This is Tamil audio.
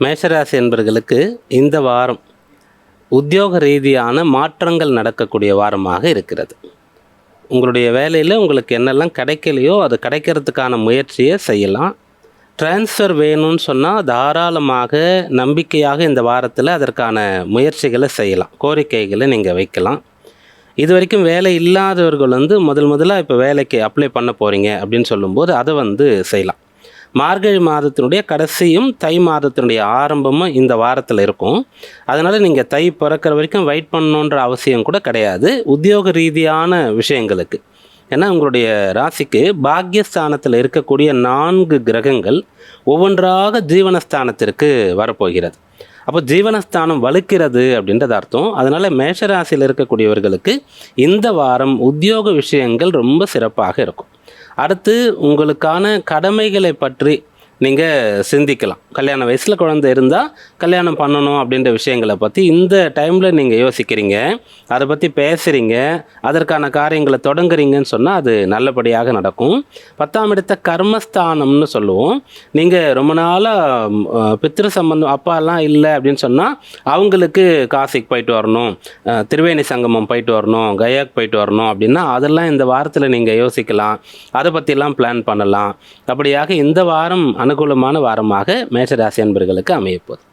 மேஷராசி என்பர்களுக்கு இந்த வாரம் உத்தியோக ரீதியான மாற்றங்கள் நடக்கக்கூடிய வாரமாக இருக்கிறது. உங்களுடைய வேலையில் உங்களுக்கு என்னெல்லாம் கிடைக்கலையோ அது கிடைக்கிறதுக்கான முயற்சியை செய்யலாம். ட்ரான்ஸ்ஃபர் வேணும்னு சொன்னால் தாராளமாக நம்பிக்கையாக இந்த வாரத்தில் அதற்கான முயற்சிகளை செய்யலாம். கோரிக்கைகளை நீங்கள் வைக்கலாம். இது வரைக்கும் வேலை இல்லாதவர்கள் முதலாக இப்போ வேலைக்கு அப்ளை பண்ண போகிறீங்க அப்படின்னு சொல்லும்போது அதை செய்யலாம். மார்கழி மாதத்தினுடைய கடைசியும் தை மாதத்தினுடைய ஆரம்பமும் இந்த வாரத்தில் இருக்கும். அதனால் நீங்கள் தை பிறக்கிற வரைக்கும் வெயிட் பண்ணணுன்ற அவசியம் கூட கிடையாது உத்தியோக ரீதியான விஷயங்களுக்கு. ஏன்னா உங்களுடைய ராசிக்கு பாக்யஸ்தானத்தில் இருக்கக்கூடிய 4 கிரகங்கள் ஒவ்வொன்றாக ஜீவனஸ்தானத்திற்கு வரப்போகிறது. அப்போ ஜீவனஸ்தானம் வலுக்கிறது அப்படின்றது அர்த்தம். அதனால் மேஷராசியில் இருக்கக்கூடியவர்களுக்கு இந்த வாரம் உத்தியோக விஷயங்கள் ரொம்ப சிறப்பாக இருக்கும். அடுத்து உங்களுக்கான கடமைகளை பற்றி நீங்கள் சிந்திக்கலாம். கல்யாண வயசில் குழந்தை இருந்தால் கல்யாணம் பண்ணணும் அப்படின்ற விஷயங்களை பற்றி இந்த டைமில் நீங்கள் யோசிக்கிறீங்க, அதை பற்றி பேசுகிறீங்க, அதற்கான காரியங்களை தொடங்குறீங்கன்னு சொன்னால் அது நல்லபடியாக நடக்கும். 10ஆம் இடத்த கர்மஸ்தானம்னு சொல்லுவோம். நீங்கள் ரொம்ப நாளாக பித்திரு சம்பந்தம் அப்பாலாம் இல்லை அப்படின்னு சொன்னால் அவங்களுக்கு காசிக்கு போயிட்டு வரணும், திரிவேணி சங்கமம் போயிட்டு வரணும், கயாக்கு போயிட்டு வரணும் அப்படின்னா அதெல்லாம் இந்த வாரத்தில் நீங்கள் யோசிக்கலாம். அதை பற்றிலாம் பிளான் பண்ணலாம். அப்படியாக இந்த வாரம் அனுகூலமான வாரமாக மேஷராசி அன்பர்களுக்கு அமையப்போகுது.